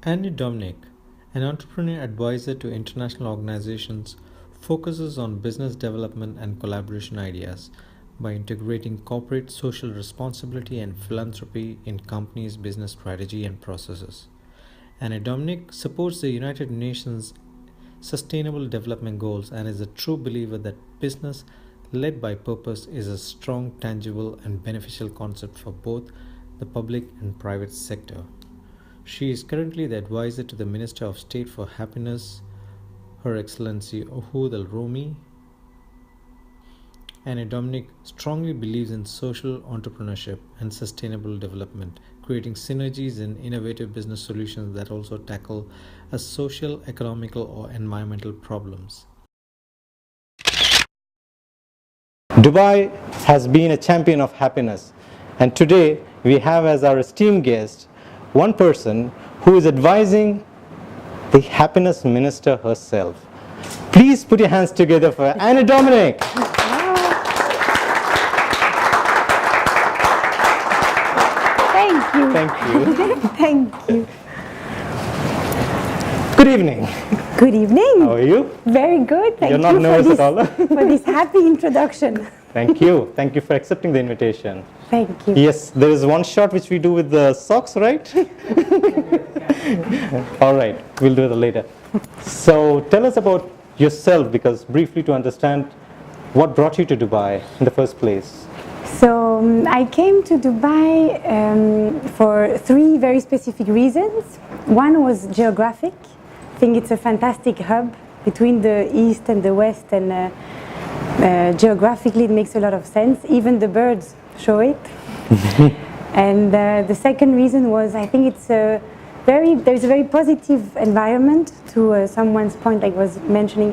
Anne-Dominique, an entrepreneur advisor to international organizations, focuses on business development and collaboration ideas by integrating corporate social responsibility and philanthropy in companies' business strategy and processes. Anne-Dominique supports the United Nations Sustainable Development Goals and is a true believer that business led by purpose is a strong, tangible, and beneficial concept for both the public and private sector. She is currently the advisor to the Minister of State for Happiness, Her Excellency Ohud Al Romi. Anne-Dominique strongly believes in social entrepreneurship and sustainable development, creating synergies and innovative business solutions that also tackle a social, economical, or environmental problems. Dubai has been a champion of happiness, and today we have as our esteemed guest one person who is advising the happiness minister herself. Please put your hands together for Anne-Dominique. Thank you. Thank you. Thank you. Good evening. Good evening. How are you? Very good. Thank You're you not nervous for at all? for this happy introduction. Thank you. Thank you for accepting the invitation. Thank you. Yes, there is one shot which we do with the socks, right? All right, we'll do it later. So tell us about yourself, because briefly to understand what brought you to Dubai in the first place. So I came to Dubai for three very specific reasons. One was geographic. I think it's a fantastic hub between the east and the west, and geographically it makes a lot of sense. Even the birds show it. And the second reason was, I think it's there's a very positive environment. To someone's point, like was mentioning,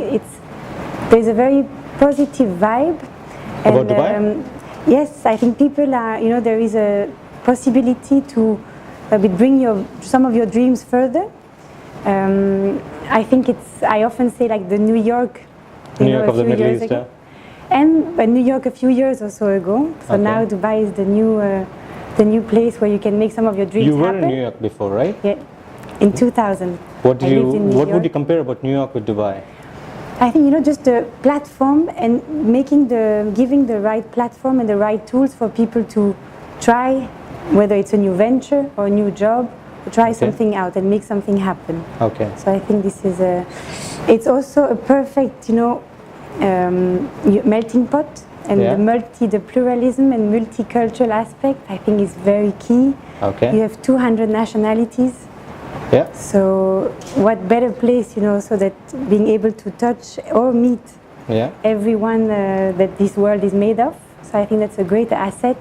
there's a very positive vibe. About Dubai? Yes, I think people are, there is a possibility to bring some of your dreams further. I think I often say like the New York, New York of the Middle East, yeah. And New York a few years or so ago. So now Dubai is the new place where you can make some of your dreams happen. You were in New York before, right? Yeah, in 2000. What would you compare about New York with Dubai? I think, just the platform and giving the right platform and the right tools for people to try, whether it's a new venture or a new job, to try something out and make something happen. Okay. So I think this is it's also a perfect, melting pot, and the pluralism and multicultural aspect, I think, is very key. Okay. You have 200 nationalities. Yeah. So what better place, so that being able to touch or meet everyone that this world is made of. So I think that's a great asset.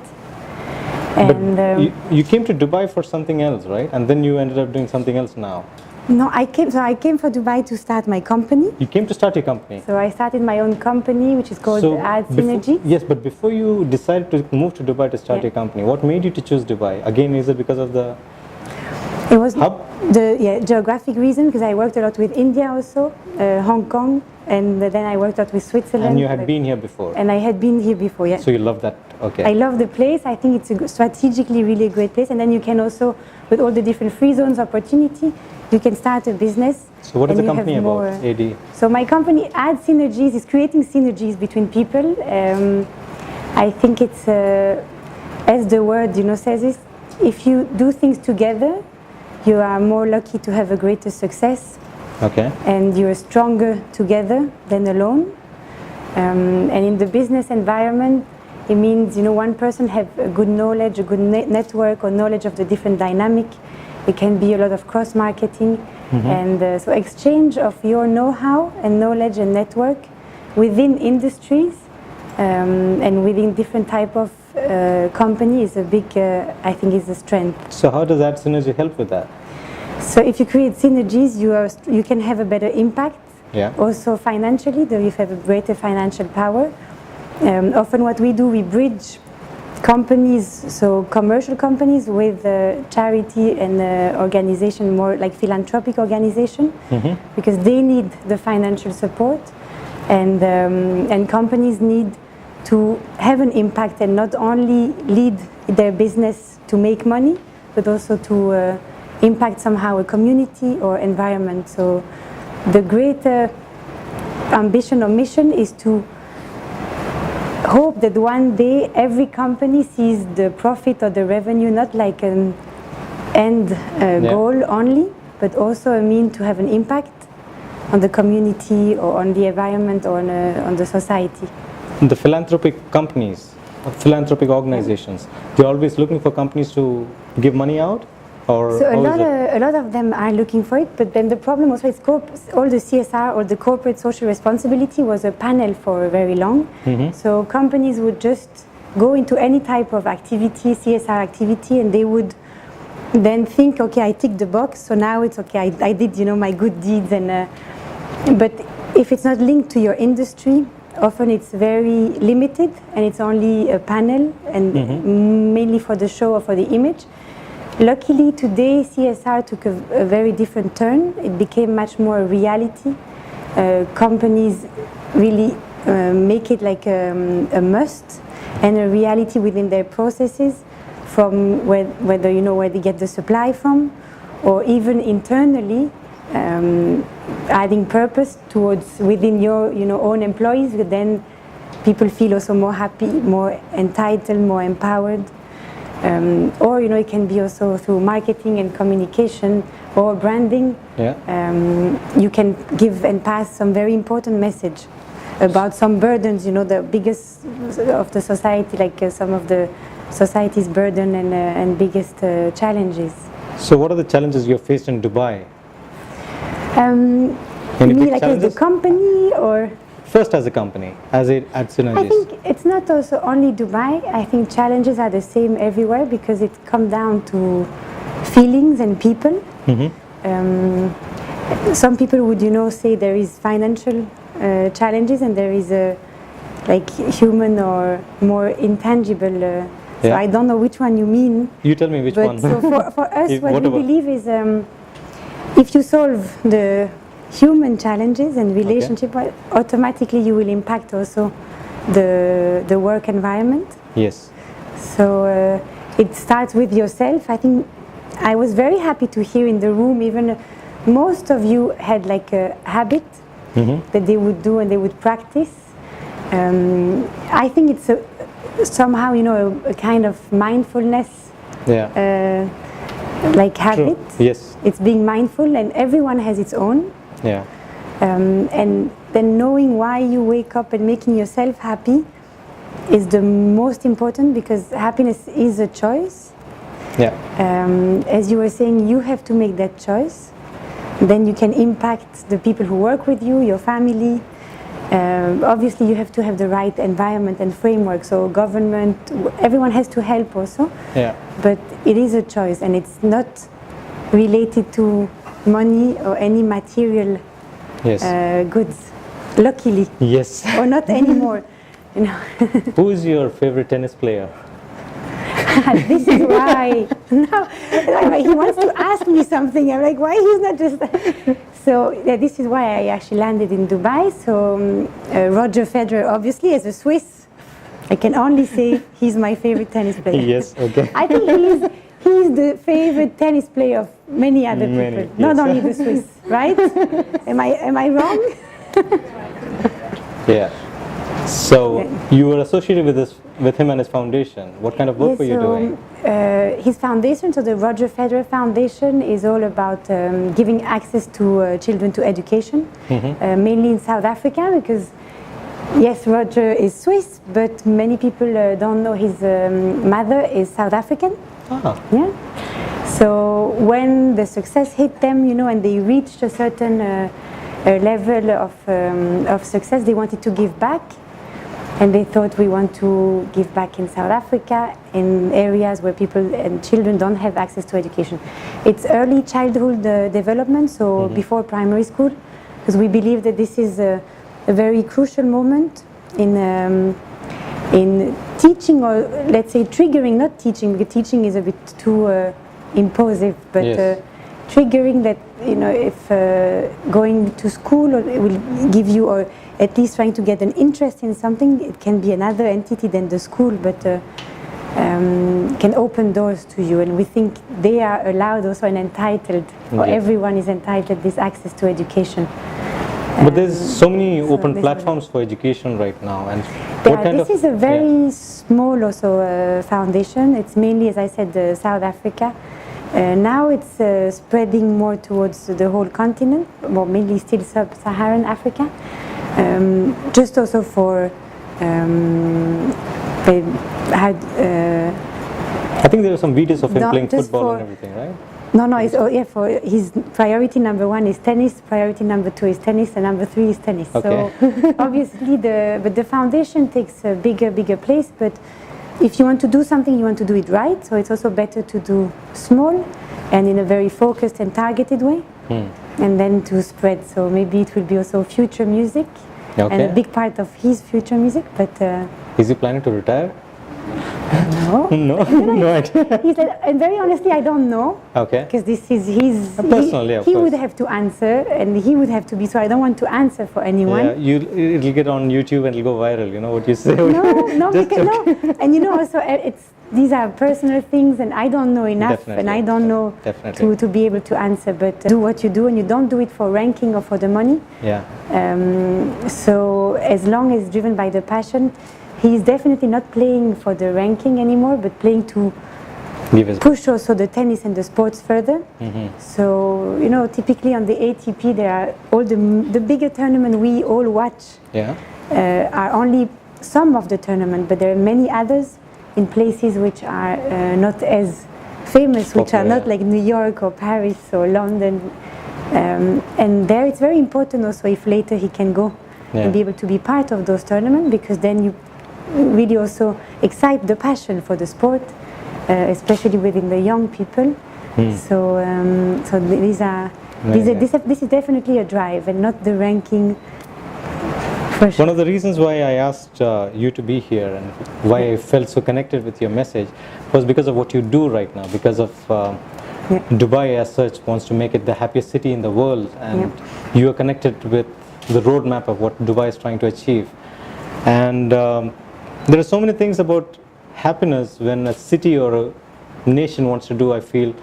And but you came to Dubai for something else, right? And then you ended up doing something else now. No, I came for Dubai to start my company. You came to start your company? So I started my own company, which is called Synergies. Yes, but before you decided to move to Dubai to start your company, what made you to choose Dubai? Again, is it because of the It was hub? The geographic reason, because I worked a lot with India also, Hong Kong, and then I worked a lot with Switzerland. And you had been here before? And I had been here before, yeah. So you love that, okay. I love the place. I think it's a strategically really great place. And then you can also, with all the different free zones opportunity, you can start a business. So what is the company about, AD? So my company, Ad Synergies, is creating synergies between people. I think it's, as the word says, is if you do things together, you are more lucky to have a greater success. Okay. And you're stronger together than alone. And in the business environment, it means one person have a good knowledge, a good network or knowledge of the different dynamic. It can be a lot of cross-marketing, and so exchange of your know-how and knowledge and network within industries and within different type of company is a big, I think, is a strength. So how does that synergy help with that? So if you create synergies, you can have a better impact. Yeah. Also financially, you have a greater financial power. Often what we do, we bridge companies, so commercial companies, with charity and organization, more like philanthropic organization, because they need the financial support, and companies need to have an impact and not only lead their business to make money, but also to impact somehow a community or environment. So the greater ambition or mission is to hope that one day every company sees the profit or the revenue not like an end goal only, but also a mean to have an impact on the community or on the environment or on the society. The philanthropic companies, philanthropic organizations, they're always looking for companies to give money out? Or so a lot of them are looking for it, but then the problem also is all the CSR or the corporate social responsibility was a panel for very long. So companies would just go into any type of activity, CSR activity, and they would then think, okay, I ticked the box, so now it's okay, I did, my good deeds. And but if it's not linked to your industry, often it's very limited and it's only a panel and mainly for the show or for the image. Luckily today CSR took a very different turn. It became much more a reality. Companies really make it like a must and a reality within their processes, from whether where they get the supply from, or even internally adding purpose towards within your own employees. Then people feel also more happy, more entitled, more empowered. Or it can be also through marketing and communication or branding. You can give and pass some very important message about some burdens, the biggest of the society, like some of the society's burden and biggest challenges. So what are the challenges you faced in Dubai? Like as a company or? First as a company, at Synergies. I think it's not also only Dubai. I think challenges are the same everywhere because it comes down to feelings and people. Some people would, say there is financial challenges and there is like human or more intangible. So I don't know which one you mean. You tell me which one. So for us, what we believe is if you solve the human challenges and relationship, automatically you will impact also the work environment. Yes. So it starts with yourself. I think I was very happy to hear in the room, even most of you had like a habit that they would do and they would practice. I think it's somehow a kind of mindfulness like habit. True. Yes. It's being mindful, and everyone has its own. And then knowing why you wake up and making yourself happy is the most important, because happiness is a choice. As you were saying, you have to make that choice. Then you can impact the people who work with you, your family. Obviously you have to have the right environment and framework, so government, everyone has to help also. But it is a choice, and it's not related to money or any material goods, luckily. Yes. Or not anymore. Who is your favorite tennis player? This is why. No, he wants to ask me something. I'm like, why he's not just. So this is why I actually landed in Dubai. So Roger Federer, obviously, as a Swiss, I can only say he's my favorite tennis player. Yes. Okay. I think he's the favorite tennis player of many other people, not only the Swiss, right? Am I wrong? So you were associated with him and his foundation. What kind of work were you doing? His foundation, so the Roger Federer Foundation, is all about giving access to children to education, mainly in South Africa, because yes, Roger is Swiss, but many people don't know his mother is South African. So when the success hit them, and they reached a certain level of success, they wanted to give back. And they thought, we want to give back in South Africa, in areas where people and children don't have access to education. It's early childhood development, so before primary school, because we believe that this is a very crucial moment in teaching, or let's say triggering, not teaching, because teaching is a bit too imposive, but triggering that, if going to school, or it will give you, or at least trying to get an interest in something. It can be another entity than the school, but can open doors to you, and we think they are allowed also and entitled, or everyone is entitled this access to education. But there's so many open platforms for education right now, and this is a very small also foundation. It's mainly, as I said, South Africa. Now it's spreading more towards the whole continent, well, mainly still sub-Saharan Africa. Just also for they had. I think there are some videos of him playing football and everything, right? No, it's, for his priority number 1 is tennis, priority number 2 is tennis, and number 3 is tennis. Okay. So obviously the foundation takes a bigger place, but if you want to do something, you want to do it right, so it's also better to do small and in a very focused and targeted way, and then to spread. So maybe it will be also future music, and a big part of his future music, but... is he planning to retire? No. No idea. He said, and very honestly, I don't know. Okay. Because this is his. Personally, he would have to answer, and he would have to be. So I don't want to answer for anyone. Yeah, it'll get on YouTube and it'll go viral. You know what you say? No, and also these are personal things, and I don't know enough, Definitely. and I don't know to be able to answer. But do what you do, and you don't do it for ranking or for the money. Yeah. So as long as driven by the passion. He is definitely not playing for the ranking anymore, but playing to push also the tennis and the sports further. So, typically on the ATP, there are all the bigger tournaments we all watch are only some of the tournament, but there are many others in places which are not as famous, which are not like New York or Paris or London. And there it's very important also if later he can go and be able to be part of those tournaments, because then you really also excite the passion for the sport, especially within the young people. So this is definitely a drive and not the ranking. For sure. One of the reasons why I asked you to be here and why I felt so connected with your message was because of what you do right now, because of Dubai as such wants to make it the happiest city in the world, and you are connected with the roadmap of what Dubai is trying to achieve. And there are so many things about happiness when a city or a nation wants to do, I feel,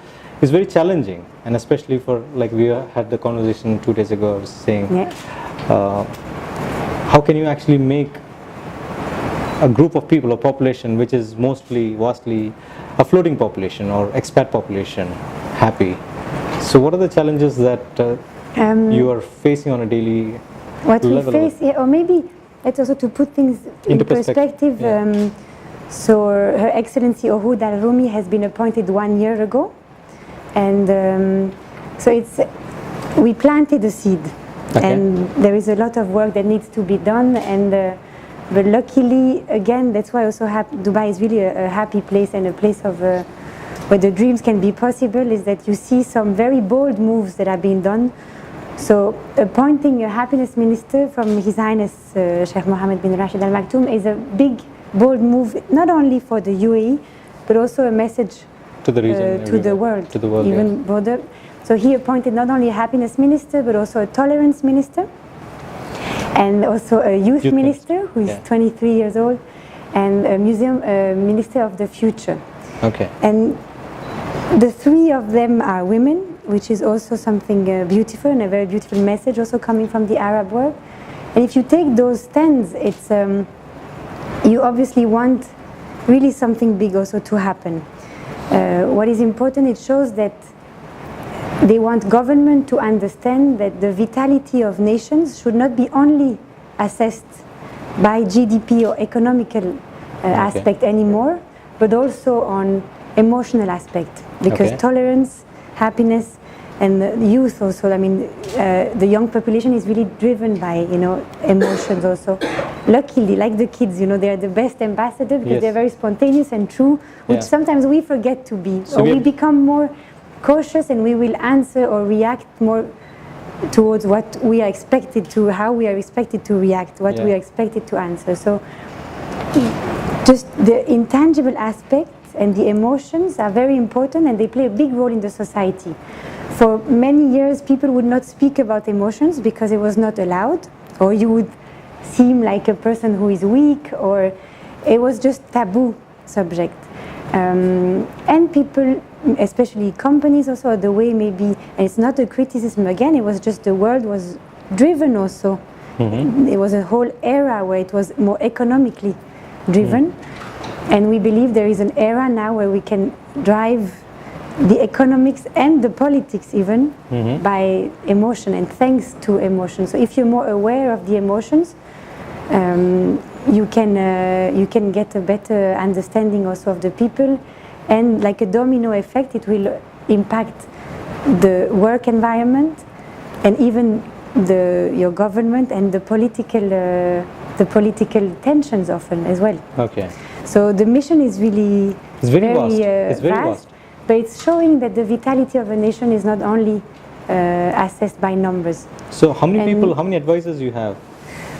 is very challenging. And especially for, like we had the conversation 2 days ago, I was saying, how can you actually make a group of people, a population, which is vastly a floating population or expat population, happy? So what are the challenges that you are facing on a daily level? What we face, or maybe it's also to put things into perspective. So Her Excellency Ohud Al-Rumi has been appointed 1 year ago, and so we planted a seed, and there is a lot of work that needs to be done, and but luckily, again, that's why also Dubai is really a happy place and a place of where the dreams can be possible, is that you see some very bold moves that are being done. So appointing a happiness minister from His Highness Sheikh Mohammed bin Rashid Al Maktoum is a big, bold move, not only for the UAE, but also a message to the region, to the world, even broader. So he appointed not only a happiness minister, but also a tolerance minister, and also a youth minister who is 23 years old, and a museum minister of the future. And the 3 of them are women, which is also something beautiful, and a very beautiful message also coming from the Arab world. And if you take those stands, it's you obviously want really something big also to happen. What is important, it shows that they want government to understand that the vitality of nations should not be only assessed by GDP or economical aspect anymore, but also on emotional aspect, because tolerance, happiness, and youth also, I mean, the young population is really driven by, emotions also. Luckily, like the kids, they are the best ambassadors because they're very spontaneous and true, which sometimes we forget to be, or we become more cautious, and we will answer or react more towards what we are expected to, how we are expected to react, what we are expected to answer. So just the intangible aspects and the emotions are very important, and they play a big role in the society. For many years, people would not speak about emotions because it was not allowed, or you would seem like a person who is weak, or it was just taboo subject. And people, especially companies also, the way maybe, and it's not a criticism again, it was just the world was driven also. It was a whole era where it was more economically driven. And we believe there is an era now where we can drive the economics and the politics even by emotion and thanks to emotion. So if you're more aware of the emotions, you can get a better understanding also of the people, and like a domino effect, it will impact the work environment and even your government and the political tensions often as well. Okay. So the mission is really It's very vast. but it's showing that the vitality of a nation is not only assessed by numbers. So how many people, how many advisors you have?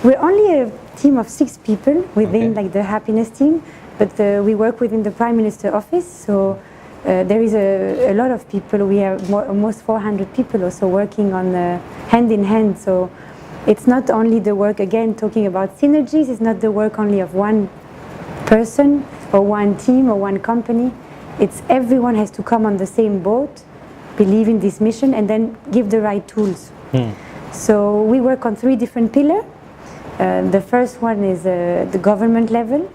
We're only a team of 6 people within like the happiness team, but we work within the Prime Minister office, so there is a lot of people. We have almost 400 people also working on hand in hand, so it's not only the work, again talking about synergies, it's not the work only of one person or one team or one company. It's everyone has to come on the same boat, believe in this mission, and then give the right tools. So we work on 3 different pillars. The first one is the government level.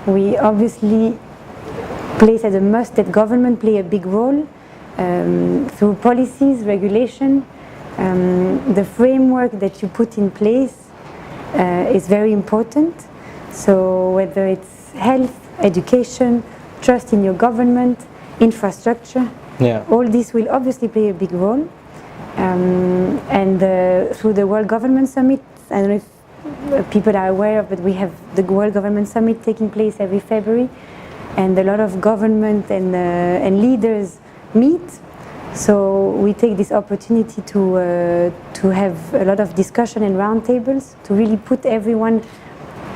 We obviously place as a must that government play a big role through policies, regulation. The framework that you put in place is very important. So whether it's health, education, trust in your government, infrastructure, all this will obviously play a big role. And through the World Government Summit, I don't know if people are aware of, but we have the World Government Summit taking place every February, and a lot of government and leaders meet. So we take this opportunity to have a lot of discussion and roundtables to really put everyone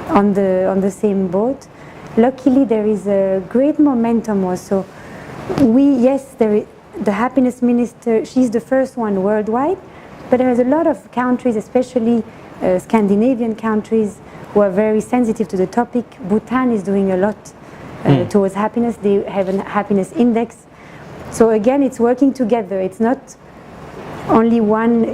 on the same boat. Luckily, there is a great momentum also. The happiness minister, she's the first one worldwide, but there is a lot of countries, especially Scandinavian countries, who are very sensitive to the topic. Bhutan is doing a lot towards happiness. They have a happiness index. So again, it's working together. It's not only one,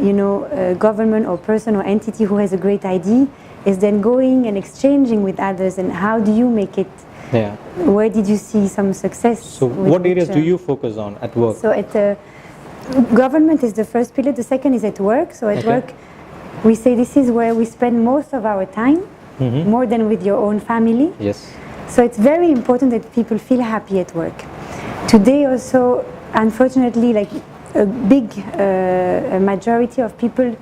government or person or entity who has a great idea. It's then going and exchanging with others. And how do you make it? Yeah. Where did you see some success? So what areas do you focus on at work? So government is the first pillar. The second is at work. So at work, we say this is where we spend most of our time, more than with your own family. Yes. So it's very important that people feel happy at work. Today also, unfortunately, like a big majority of people,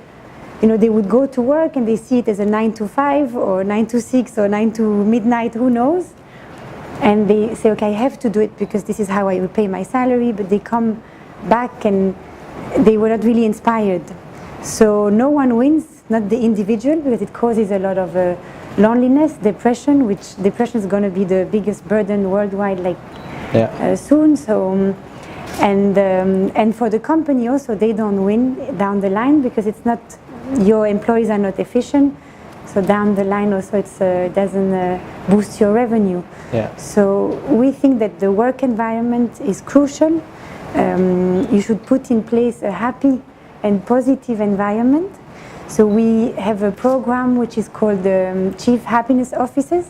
they would go to work and they see it as a 9 to 5 or 9 to 6 or 9 to midnight, who knows? And they say, okay, I have to do it because this is how I will pay my salary, but they come back and they were not really inspired. So no one wins, not the individual, because it causes a lot of loneliness, depression, which depression is going to be the biggest burden worldwide, soon. So, and for the company also, they don't win down the line because it's not, your employees are not efficient. So down the line also it doesn't boost your revenue. Yeah. So we think that the work environment is crucial. You should put in place a happy and positive environment. So we have a program which is called the Chief Happiness Officers.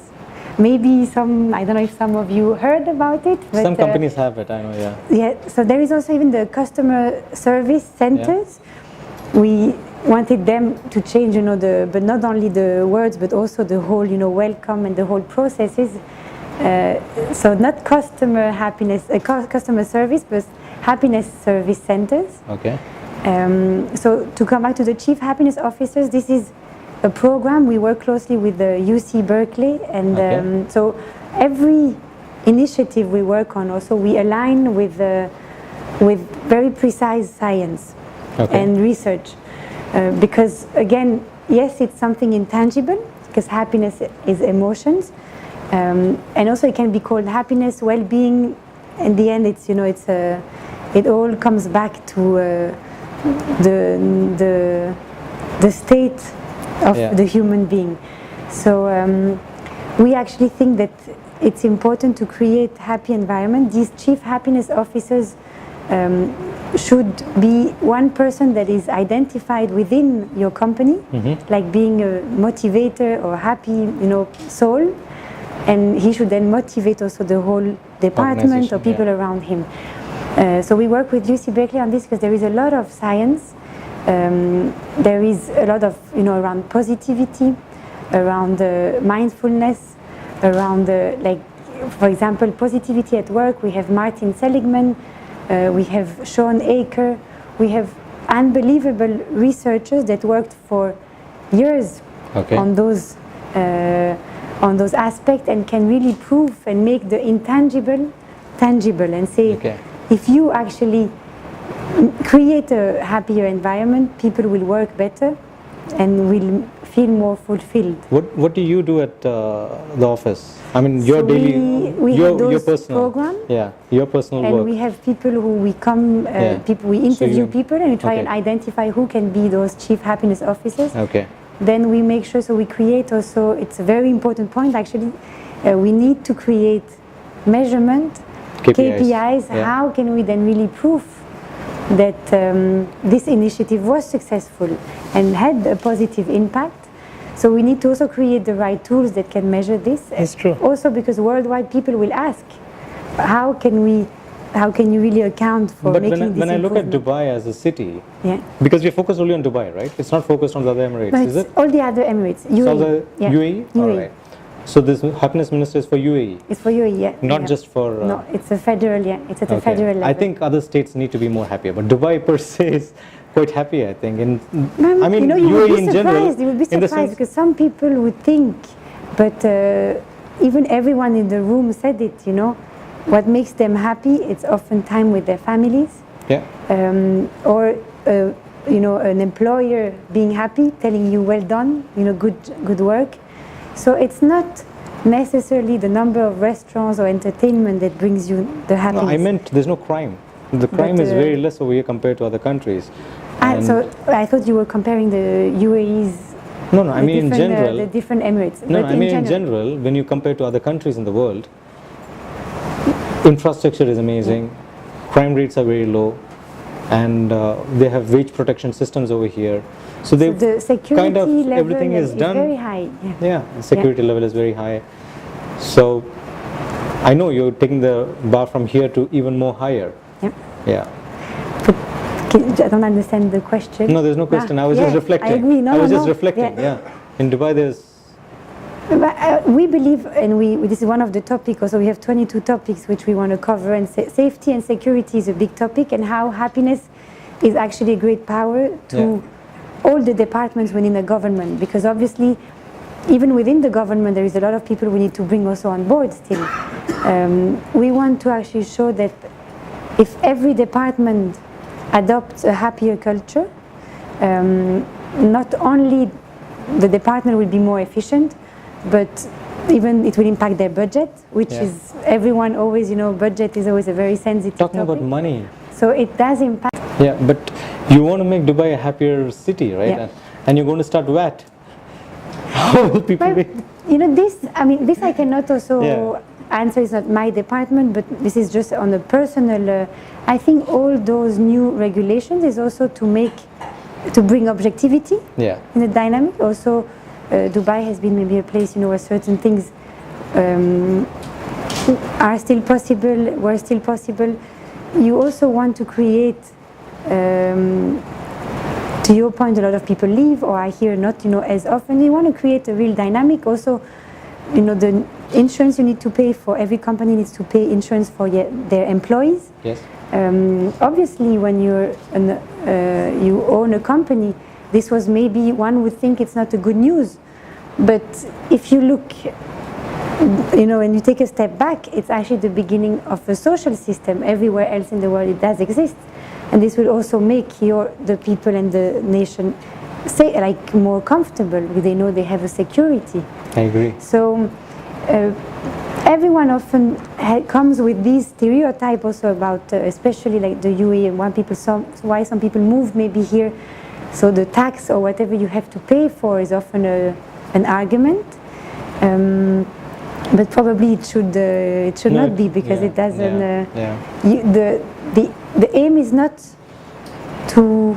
Maybe I don't know if some of you heard about it. But, some companies have it, I know, yeah. Yeah, so there is also even the customer service centers. Yeah. We wanted them to change, but not only the words, but also the whole, welcome and the whole processes. So not customer service, but happiness service centers. Okay. So to come back to the Chief Happiness Officers, this is a program. We work closely with the UC Berkeley, and so every initiative we work on also we align with very precise science and research. Because again, yes, it's something intangible, because happiness is emotions, and also it can be called happiness, well-being. In the end, it all comes back to the state of the human being. So we actually think that it's important to create happy environment. These chief happiness officers should be one person that is identified within your company, like being a motivator or happy, soul, and he should then motivate also the whole department or people around him. So we work with UC Berkeley on this because there is a lot of science. There is a lot of around positivity, around mindfulness, around like, for example, positivity at work. We have Martin Seligman, we have Sean Aker, we have unbelievable researchers that worked for years on those aspects and can really prove and make the intangible tangible and say, if you actually create a happier environment, people will work better and will feel more fulfilled. What do you do at the office? I mean, your daily, your personal program. Yeah, your personal and work. And we have people who we come, we interview people and we try and identify who can be those chief happiness officers. Then we make sure, so we create also, it's a very important point actually, we need to create measurement, KPIs. How can we then really prove that this initiative was successful and had a positive impact? So we need to also create the right tools that can measure this. That's true. Also because worldwide people will ask, how can you really account for making this improvement? When I look at Dubai as a city, because we focus only on Dubai, right? It's not focused on the other Emirates, no, is it? All the other Emirates. UAE. It's all the UAE? All right. So this happiness minister is for UAE? It's for UAE, yeah. Not just for... no, it's a federal, it's at a federal level. I think other states need to be more happier, but Dubai per se is quite happy, I think. I mean, UAE in general... You would be surprised because some people would think, but even everyone in the room said it, what makes them happy, it's often time with their families. Or, an employer being happy, telling you, well done, good work. So it's not necessarily the number of restaurants or entertainment that brings you the happiness. No, I meant there's no crime. The crime is very less over here compared to other countries. So I thought you were comparing the UAE's... No, I mean in general... the different Emirates. No, I mean in general, when you compare to other countries in the world, infrastructure is amazing, crime rates are very low, and they have wage protection systems over here. So the security kind of level everything is done. Very high. The security level is very high. So I know you're taking the bar from here to even more higher. I don't understand the question. No, there's no question. I was just reflecting. I agree. I was just reflecting. In Dubai, there's... we believe, and this is one of the topics, also we have 22 topics which we want to cover, and safety and security is a big topic, and how happiness is actually a great power to all the departments within the government, because obviously even within the government there is a lot of people we need to bring also on board still. We want to actually show that if every department adopts a happier culture, not only the department will be more efficient, but even it will impact their budget, which is everyone always, budget is always a very sensitive topic. Talking about money. So it does impact. Yeah, but you want to make Dubai a happier city, right? And you're going to start VAT. How will people be? This I cannot also answer. It's not my department, but this is just on a personal. I think all those new regulations is also to bring objectivity in the dynamic. Also, Dubai has been maybe a place, where certain things are still possible, were still possible. You also want to create, to your point, a lot of people leave or are here not, as often. You want to create a real dynamic. Also, the insurance you need to pay for, every company needs to pay insurance for their employees. Yes. Obviously, when you own a company, this was maybe, one would think it's not a good news. But if you look, when you take a step back, it's actually the beginning of a social system. Everywhere else in the world it does exist. And this will also make the people and the nation more comfortable. They know they have a security. I agree. So everyone often comes with these stereotypes also about, especially like the UAE, and why some people move maybe here. So the tax or whatever you have to pay for is often an argument. but probably it should No, not be, because yeah, it doesn't. yeah. The aim is not to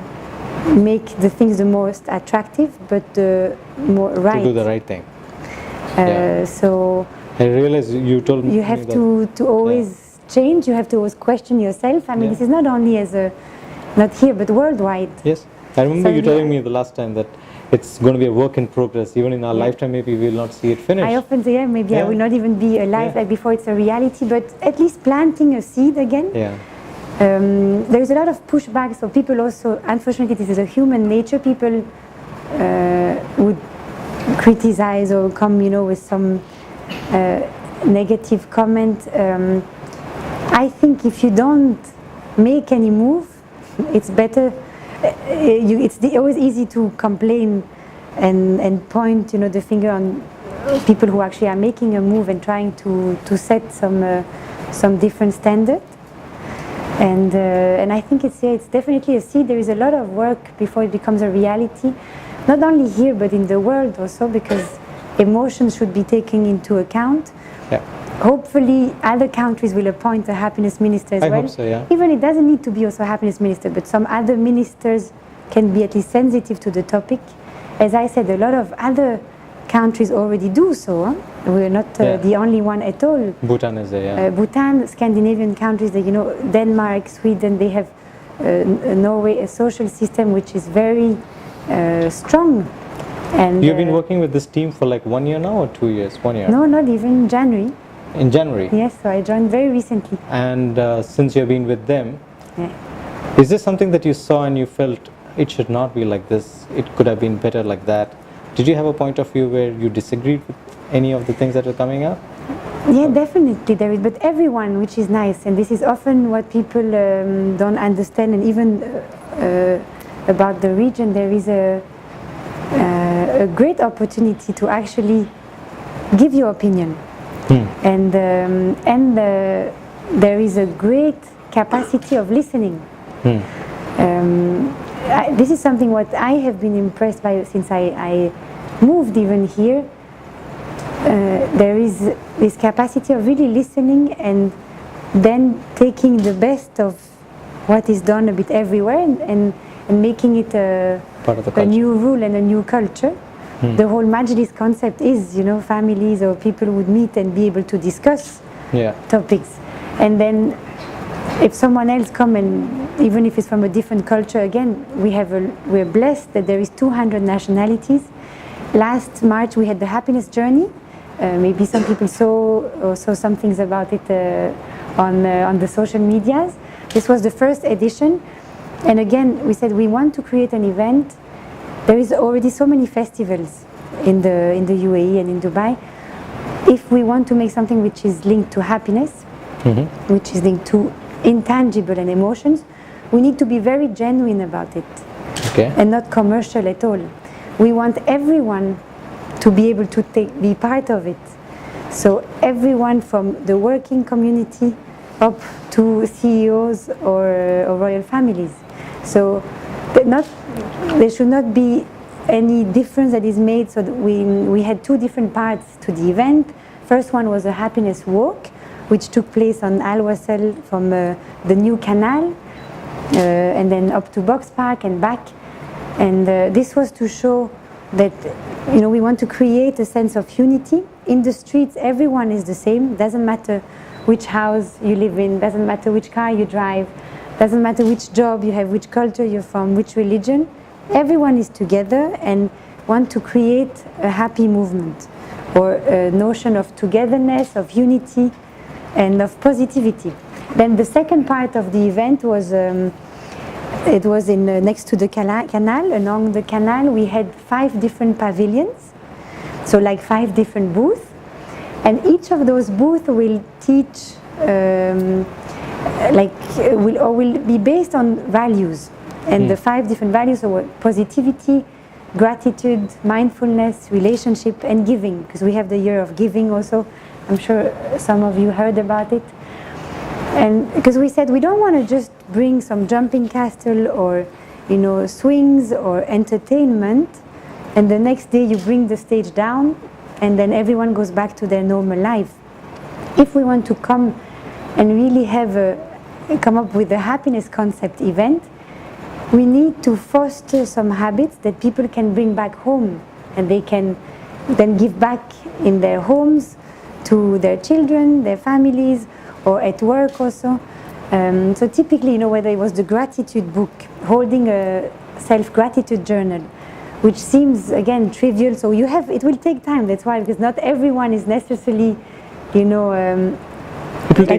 make the things the most attractive, but the more right. To do the right thing. So I realize you told me you have that, to always change. You have to always question yourself. I mean, Yeah. this is not only as a, not here, but worldwide. Yes, I remember So you telling me the last time that it's going to be a work in progress. Even in our lifetime, maybe we will not see it finished. I often say, maybe I Yeah. will not even be alive Yeah. like before it's a reality, but at least planting a seed again. Yeah. There is a lot of pushback, so people also, unfortunately, this is a human nature. People would criticize or come, with some negative comment. I think if you don't make any move, it's better. It's always easy to complain and point, the finger on people who actually are making a move and trying to set some different standard. And I think it's definitely a seed. There is a lot of work before it becomes a reality, not only here but in the world also, because emotions should be taken into account. Yeah. Hopefully other countries will appoint a happiness minister as I well. hope so, yeah. Even it doesn't need to be also a happiness minister, but some other ministers can be at least sensitive to the topic. As I said, a lot of other countries already do so. Huh? We're not the only one at all. Bhutan is there, yeah. Bhutan, Scandinavian countries, Denmark, Sweden, they have Norway, a social system which is very strong. And You've been working with this team for like 1 year now or 2 years? 1 year? No, not even January. In January? Yes, so I joined very recently. And since you've been with them, Yeah. is this something that you saw and you felt it should not be like this? It could have been better like that? Did you have a point of view where you disagreed with any of the things that are coming up? Yeah, definitely there is, but everyone, which is nice, and this is often what people don't understand, and even about the region, there is a great opportunity to actually give your opinion, and there is a great capacity of listening. This is something what I have been impressed by since I moved even here. There is this capacity of really listening and then taking the best of what is done a bit everywhere and making it Part of the a culture. new rule and a new culture. The whole Majlis concept is, families or people would meet and be able to discuss topics. And then if someone else come, and even if it's from a different culture, again, we're blessed that there is 200 nationalities. Last March we had the happiness journey. Maybe some people saw some things about it on the social medias. This was the first edition, and again we said we want to create an event. There is already so many festivals in the UAE and in Dubai. If we want to make something which is linked to happiness, which is linked to intangible and emotions, we need to be very genuine about it, and not commercial at all. We want everyone to be able to be part of it. So everyone from the working community up to CEOs or royal families. So there should not be any difference that is made. So that we had two different parts to the event. First one was a happiness walk, which took place on Al Wasl from the new canal, and then up to Box Park and back. And this was to show that we want to create a sense of unity. In the streets, everyone is the same. Doesn't matter which house you live in, doesn't matter which car you drive, doesn't matter which job you have, which culture you're from, which religion. Everyone is together and want to create a happy movement, or a notion of togetherness, of unity, and of positivity. Then the second part of the event was it was next to the canal. Along the canal we had 5 different pavilions, so like 5 different booths, and each of those booths will teach will be based on values, and the 5 different values were positivity, gratitude, mindfulness, relationship, and giving, because we have the year of giving also. I'm sure some of you heard about it. And because we said we don't want to just bring some jumping castle or swings or entertainment, and the next day you bring the stage down and then everyone goes back to their normal life. If we want to come and really come up with a happiness concept event, we need to foster some habits that people can bring back home, and they can then give back in their homes to their children, their families, or at work also. So typically, whether it was the gratitude book, holding a self-gratitude journal, which seems, again, trivial, so it will take time, that's why, because not everyone is necessarily,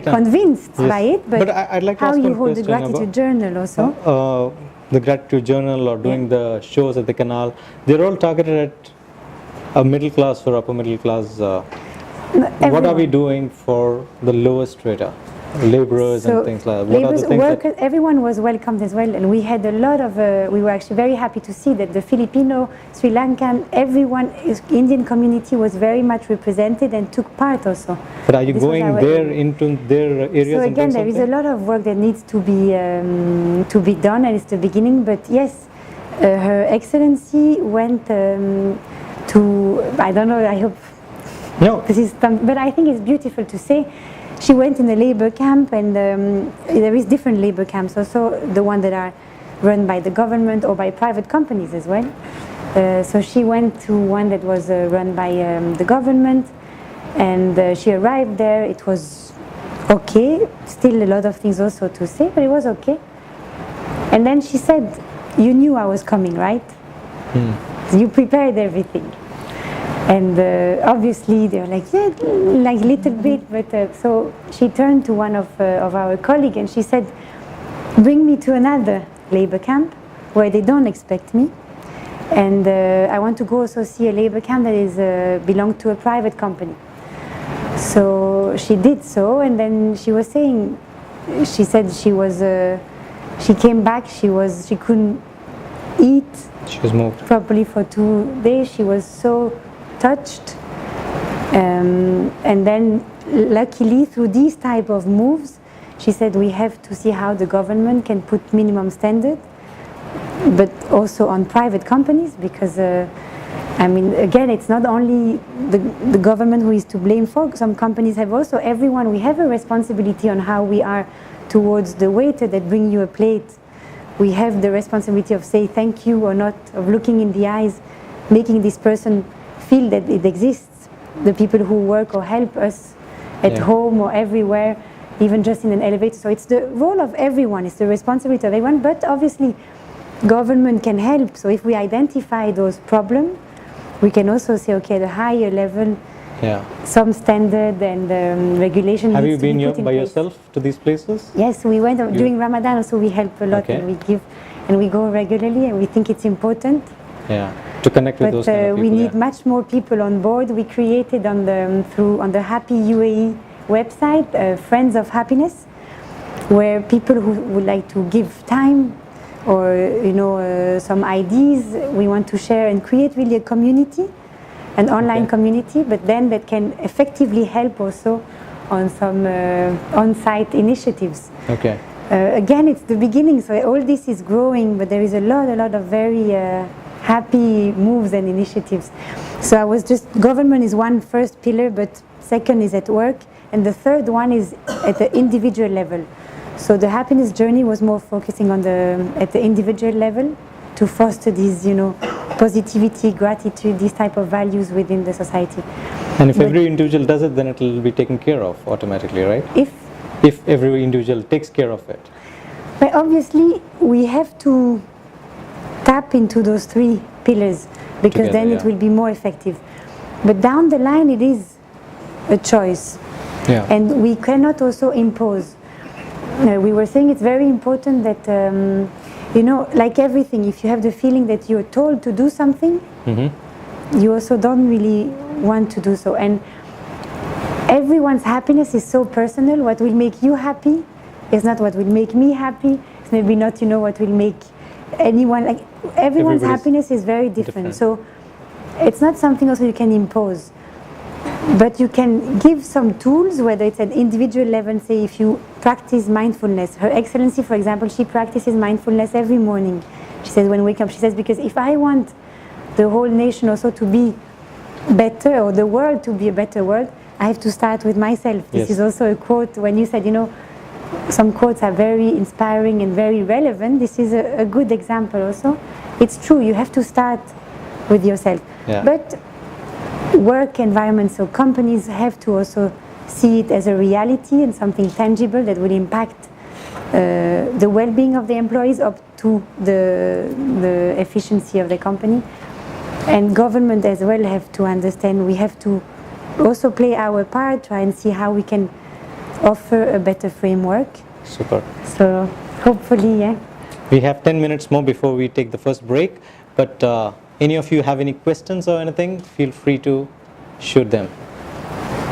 convinced by it, but I'd like to how ask you hold the gratitude journal also. The gratitude journal or doing the shows at the canal, they're all targeted at a middle class or upper middle class. What are we doing for the lowest strata? Laborers and things like that. What are the things workers, everyone was welcomed as well, and we had a lot of, we were actually very happy to see that the Filipino, Sri Lankan, Indian community was very much represented and took part also. But are you going there into their areas? So again, there is a lot of work that needs to be done, and it's the beginning, but yes, Her Excellency went to, I don't know, I hope, no. But I think it's beautiful to say, she went in a labor camp, and there is different labor camps also, the ones that are run by the government or by private companies as well. So she went to one that was run by the government, and she arrived there. It was okay, still a lot of things also to say, but it was okay. And then she said, you knew I was coming, right? You prepared everything. And obviously they were like, yeah, like a little bit, but so she turned to one of our colleagues and she said, bring me to another labor camp where they don't expect me, and I want to go also see a labor camp that is belonged to a private company. So she did so, and then she was saying, she said she came back, she couldn't eat, she was moved properly for 2 days. She was so touched, and then luckily through these type of moves, she said we have to see how the government can put minimum standard, but also on private companies, because I mean, again, it's not only the government who is to blame for. Some companies have also, we have a responsibility on how we are towards the waiter that bring you a plate. We have the responsibility of say thank you or not, of looking in the eyes, making this person feel that it exists. The people who work or help us at home or everywhere, even just in an elevator. So it's the role of everyone, it's the responsibility of everyone, but obviously government can help. So if we identify those problems, we can also say, okay, at a higher level, some standard and regulation. Have you been by yourself to these places? Yes, we went during Ramadan, so we help a lot, and we give, and we go regularly, and we think it's important. Yeah, to connect with those kind of people. We need much more people on board. We created on the Happy UAE website, Friends of Happiness, where people who would like to give time or some ideas, we want to share and create really a community, an online community, but then that can effectively help also on some on-site initiatives. Okay. Again, it's the beginning, so all this is growing, but there is a lot of very happy moves and initiatives. So government is one first pillar, but second is at work, and the third one is at the individual level. So the happiness journey was more focusing on at the individual level to foster these, positivity, gratitude, these type of values within the society. And if every individual does it, then it will be taken care of automatically, right? If every individual takes care of it. But obviously, we have to tap into those three pillars, because then it will be more effective. But down the line, it is a choice. Yeah. And we cannot also impose. We were saying it's very important that, like everything, if you have the feeling that you're told to do something, you also don't really want to do so. And everyone's happiness is so personal. What will make you happy is not what will make me happy. It's maybe not, what will make anyone, like everyone's happiness is very different. So it's not something also you can impose. But you can give some tools, whether it's at individual level, say if you practice mindfulness. Her Excellency, for example, she practices mindfulness every morning. She says when we wake up, she says, because if I want the whole nation also to be better, or the world to be a better world, I have to start with myself. This is also a quote when you said, some quotes are very inspiring and very relevant. This is a good example also. It's true, you have to start with yourself. Yeah. But work environments, so companies have to also see it as a reality and something tangible that will impact the well-being of the employees up to the efficiency of the company. And government as well have to understand we have to also play our part, try and see how we can offer a better framework. Super. So hopefully, yeah. We have 10 minutes more before we take the first break, but any of you have any questions or anything, feel free to shoot them.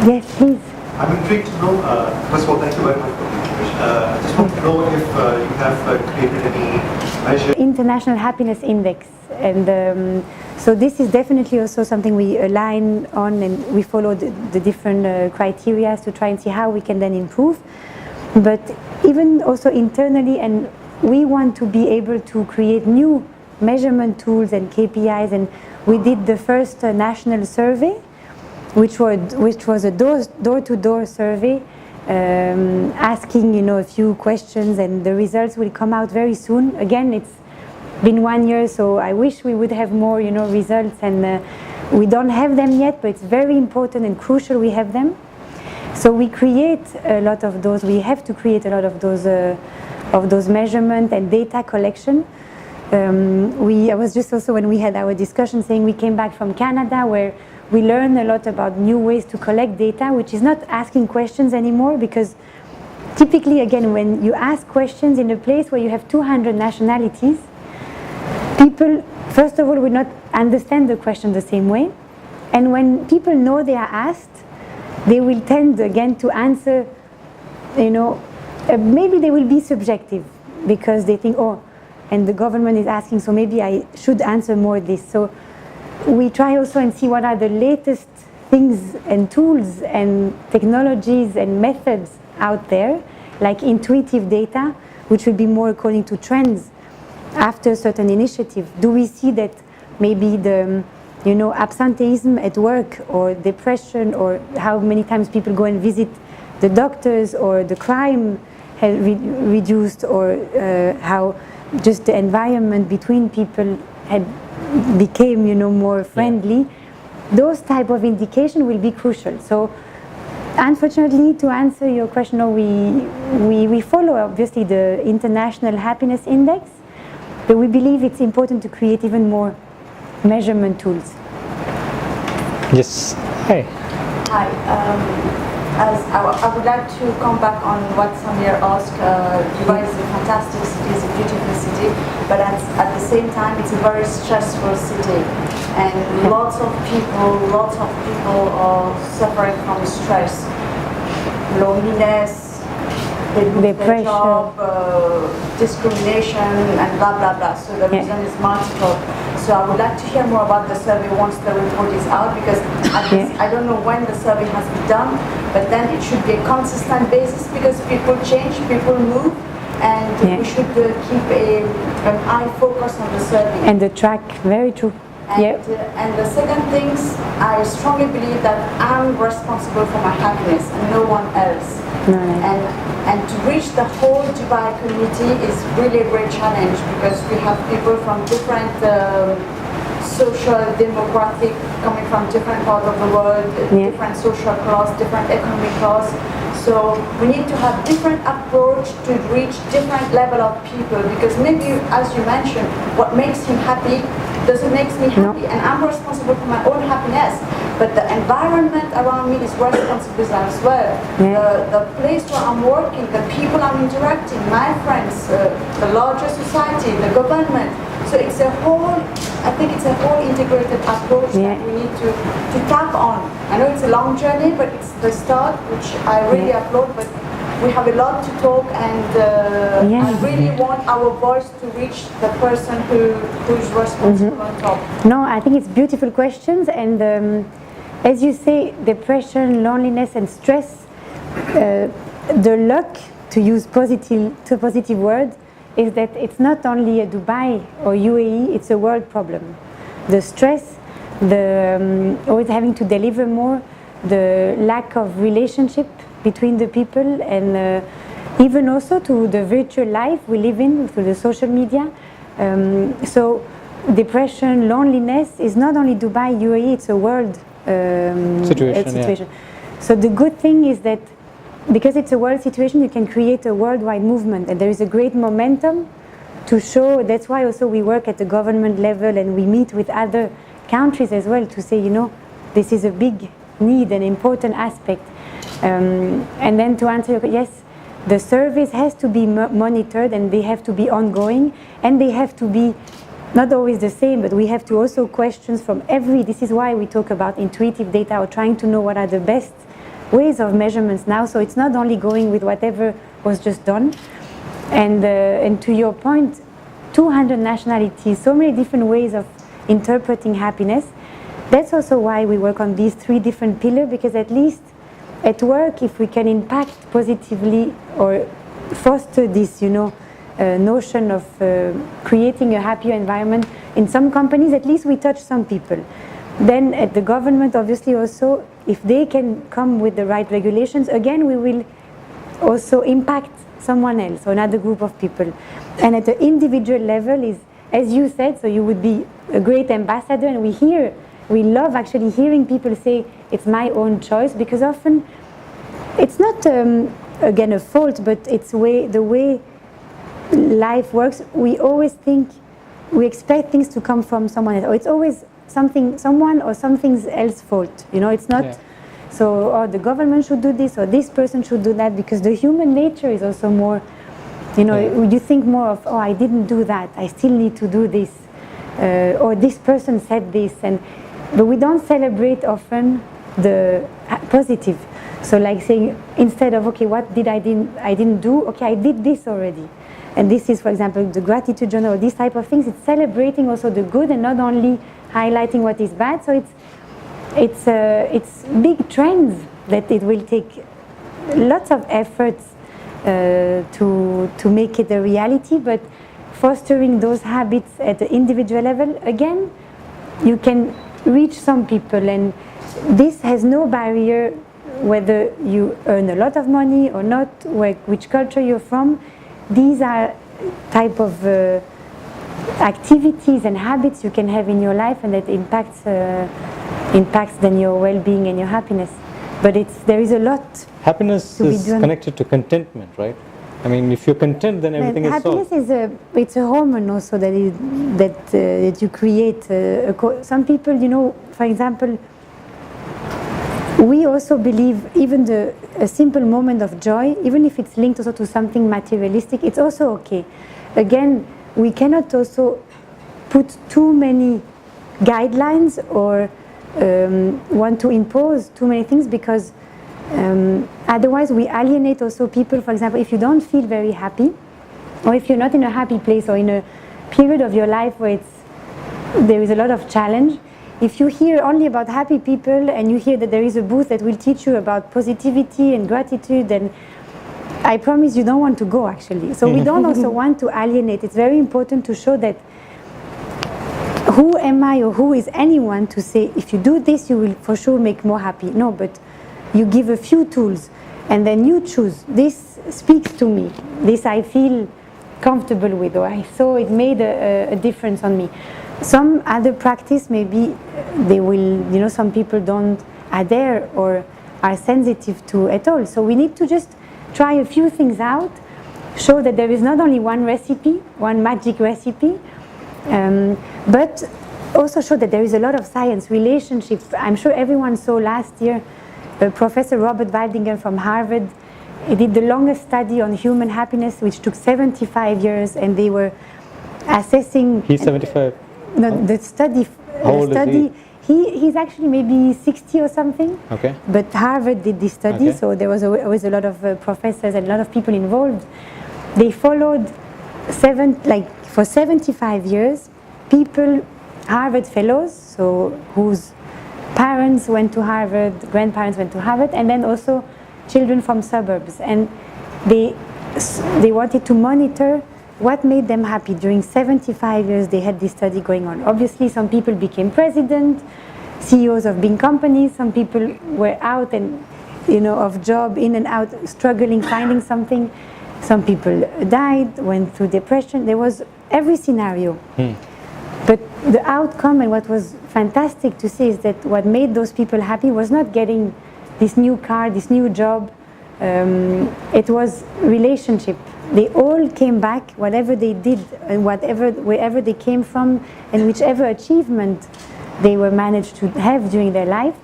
Yes, please. I'm intrigued to know, first of all, thank you very much for the information. I just want to know if you have created any measure. International Happiness Index. And so this is definitely also something we align on, and we follow the different criteria to try and see how we can then improve. But even also internally, and we want to be able to create new measurement tools and KPIs, and we did the first national survey, which was a door-to-door survey, asking a few questions, and the results will come out very soon. Again, it's been 1 year, so I wish we would have more results, and we don't have them yet, but it's very important and crucial we have them. So we create a lot of those. We have to create a lot of those measurement and data collection. I was just also, when we had our discussion, saying we came back from Canada, where we learned a lot about new ways to collect data, which is not asking questions anymore, because typically, again, when you ask questions in a place where you have 200 nationalities, people, first of all, will not understand the question the same way. And when people know they are asked, they will tend again to answer, maybe they will be subjective, because they think, oh, and the government is asking, so maybe I should answer more this. So we try also and see what are the latest things and tools and technologies and methods out there, like intuitive data, which will be more according to trends after a certain initiative. Do we see that maybe the absenteeism at work, or depression, or how many times people go and visit the doctors, or the crime has reduced, or how just the environment between people became more friendly? Those type of indication will be crucial. So unfortunately, to answer your question, no, we follow obviously the International Happiness Index, but we believe it's important to create even more measurement tools. Yes. Hi. Hi. I would like to come back on what Samir asked. Dubai is a fantastic city, it's a beautiful city, but at the same time, it's a very stressful city, and lots of people are suffering from stress, loneliness, depression, job, discrimination, and blah blah blah. So the reason is multiple. So I would like to hear more about the survey once the report is out, because I don't know when the survey has been done, but then it should be a consistent basis, because people change, people move, and we should keep an eye focus on the survey. And the track, very true. And the second thing, I strongly believe that I'm responsible for my happiness and no one else. And to reach the whole Dubai community is really a great challenge, because we have people from different social demographic, coming from different parts of the world, different social class, different economic class. So we need to have different approach to reach different level of people, because maybe, as you mentioned, what makes you happy doesn't make me happy, and I'm responsible for my own happiness, but the environment around me is responsible as well. The place where I'm working, the people I'm interacting, my friends, the larger society, the government. So it's a whole, I think it's a whole integrated approach that we need to tap on. I know it's a long journey, but it's the start, which I really applaud, but we have a lot to talk, and I really want our voice to reach the person who is responsible on top. No, I think it's beautiful questions, and as you say, depression, loneliness, and stress, the luck, to use positive word, is that it's not only a Dubai or UAE, it's a world problem. The stress, always having to deliver more, the lack of relationship between the people, and even also to the virtual life we live in through the social media. So depression, loneliness is not only Dubai, UAE, it's a world situation. Yeah. So the good thing is that because it's a world situation, you can create a worldwide movement, and there is a great momentum to show. That's why also we work at the government level, and we meet with other countries as well to say, you know, this is a big need, an important aspect. And then to answer your question, yes, the surveys has to be monitored, and they have to be ongoing, and they have to be not always the same, but we have to also questions from this is why we talk about intuitive data, or trying to know what are the best ways of measurements now. So it's not only going with whatever was just done. And to your point, 200 nationalities, so many different ways of interpreting happiness. That's also why we work on these 3 different pillars, because at least at work, if we can impact positively or foster this, notion of creating a happier environment in some companies, at least we touch some people. Then at the government, obviously also, if they can come with the right regulations, again, we will also impact someone else or another group of people. And at the individual level is, as you said, so you would be a great ambassador, and we love actually hearing people say it's my own choice, because often it's not again a fault, but it's the way life works. We always think, we expect things to come from someone else, or it's always someone or something else's fault. It's not. Yeah. So, the government should do this, or this person should do that, because the human nature is also more, you think more of, I didn't do that, I still need to do this, or this person said this, but we don't celebrate often the positive. So like saying, instead of, okay, what did I didn't do, okay, I did this already. And this is, for example, the gratitude journal, or these type of things. It's celebrating also the good and not only highlighting what is bad. So it's big trends that it will take lots of efforts to make it a reality, but fostering those habits at the individual level, again, you can reach some people, and this has no barrier whether you earn a lot of money or not, which culture you're from. These are type of activities and habits you can have in your life, and that impacts then your well-being and your happiness. But there is a lot. Happiness is connected to contentment, right? I mean, if you're content, then everything is solved. Happiness it's a hormone also that you create. Some people, for example, we also believe even a simple moment of joy, even if it's linked also to something materialistic, it's also okay. Again, we cannot also put too many guidelines or want to impose too many things, because otherwise we alienate also people. For example, if you don't feel very happy, or if you're not in a happy place, or in a period of your life where there is a lot of challenge, if you hear only about happy people, and you hear that there is a booth that will teach you about positivity and gratitude, then I promise you don't want to go, actually. So we don't also want to alienate. It's very important to show that who am I, or who is anyone to say, if you do this, you will for sure make more happy. No, but you give a few tools, and then you choose. This speaks to me. This I feel comfortable with, or I saw it made a difference on me. Some other practice, maybe they will, some people don't adhere or are sensitive to at all. So we need to just try a few things out, show that there is not only one recipe, one magic recipe, but also show that there is a lot of science, relationships. I'm sure everyone saw last year Professor Robert Waldinger from Harvard. He did the longest study on human happiness, which took 75 years, and they were assessing. He's 75. No, the study. How old is he? He's actually maybe 60 or something. Okay. But Harvard did this study, so there was always a lot of professors and a lot of people involved. They followed for 75 years, people, Harvard fellows, so whose parents went to Harvard, grandparents went to Harvard, and then also children from suburbs, and they wanted to monitor what made them happy. During 75 years they had this study going on. Obviously some people became president, CEOs of big companies. Some people were out and, of job, in and out, struggling, finding something. Some people died, went through depression. There was every scenario. But the outcome, and what was fantastic to see, is that what made those people happy was not getting this new car, this new job. It was relationship. They all came back, whatever they did, and wherever they came from, and whichever achievement they were managed to have during their life.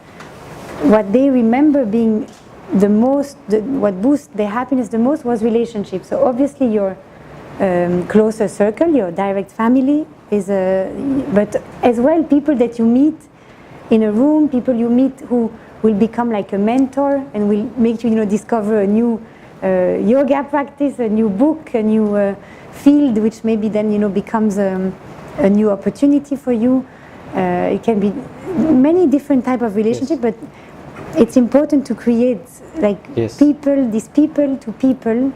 What they remember being the most, what boosted their happiness the most, was relationships. So obviously your closer circle, your direct family, but as well people that you meet in a room, people you meet who will become like a mentor and will make you, discover a new yoga practice, a new book, a new field, which maybe then becomes a new opportunity for you. It can be many different type of relationship, but it's important to create like these people to people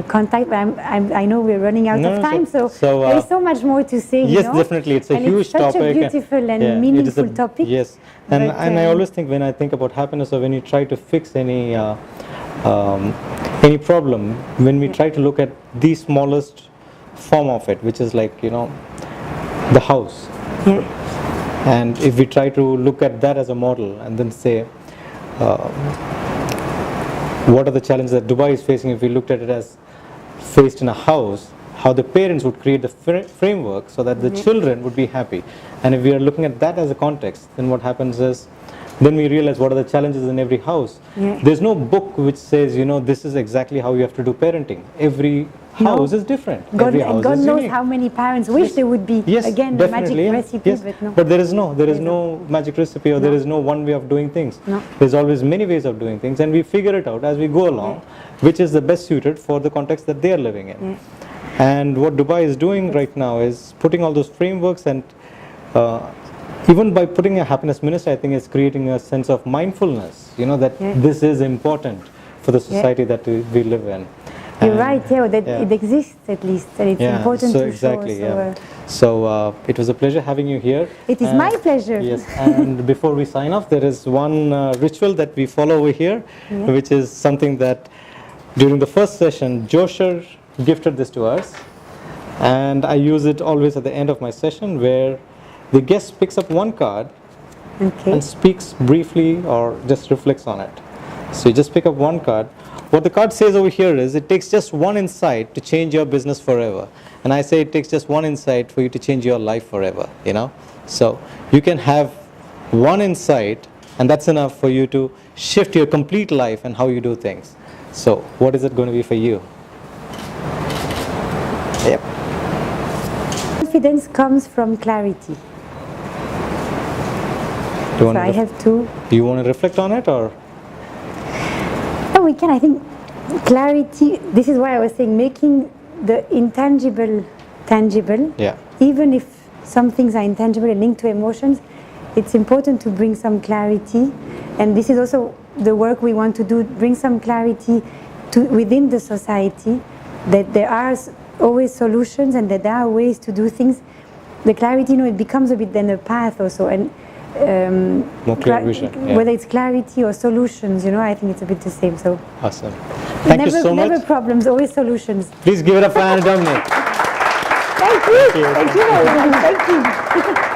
contact. I know we're running out of time, so there is so much more to say. Yes, definitely, it's a huge topic. It's such a beautiful and meaningful topic. Yes, and I always think, when I think about happiness, or when you try to fix any problem, when we try to look at the smallest form of it, which is like the house. And if we try to look at that as a model and then say, what are the challenges that Dubai is facing, if we looked at it as faced in a house, how the parents would create the framework so that the children would be happy. And if we are looking at that as a context, then what happens is, then we realize what are the challenges in every house. There's no book which says, this is exactly how you have to do parenting. Every house is different. God knows unique. How many parents wish there would be again the magic recipe, but no. But there is no magic recipe, or there is no one way of doing things. There's always many ways of doing things, and we figure it out as we go along, which is the best suited for the context that they are living in. And what Dubai is doing right now is putting all those frameworks, and even by putting a happiness minister, I think it's creating a sense of mindfulness, that this is important for the society that we live in. You're right, that it exists at least, and it's important to show. So it was a pleasure having you here. It is my pleasure. Yes, and before we sign off, there is one ritual that we follow over here, which is something that during the first session, Josher gifted this to us, and I use it always at the end of my session, where the guest picks up one card and speaks briefly or just reflects on it. So you just pick up one card. What the card says over here is, it takes just one insight to change your business forever. And I say it takes just one insight for you to change your life forever, So you can have one insight, and that's enough for you to shift your complete life and how you do things. So what is it going to be for you? Confidence comes from clarity. I have to. Do you want to reflect on it, or? No, we can. I think clarity, this is why I was saying, making the intangible tangible. Even if some things are intangible and linked to emotions, it's important to bring some clarity. And this is also the work we want to do, bring some clarity within the society, that there are always solutions and that there are ways to do things. The clarity, it becomes a bit then a path also. And more clear vision. Whether it's clarity or solutions, I think it's a bit the same. So awesome. Thank you so much. Never problems, always solutions. Please give it up for Anne-Dominique. Thank you. Thank you. Thank you.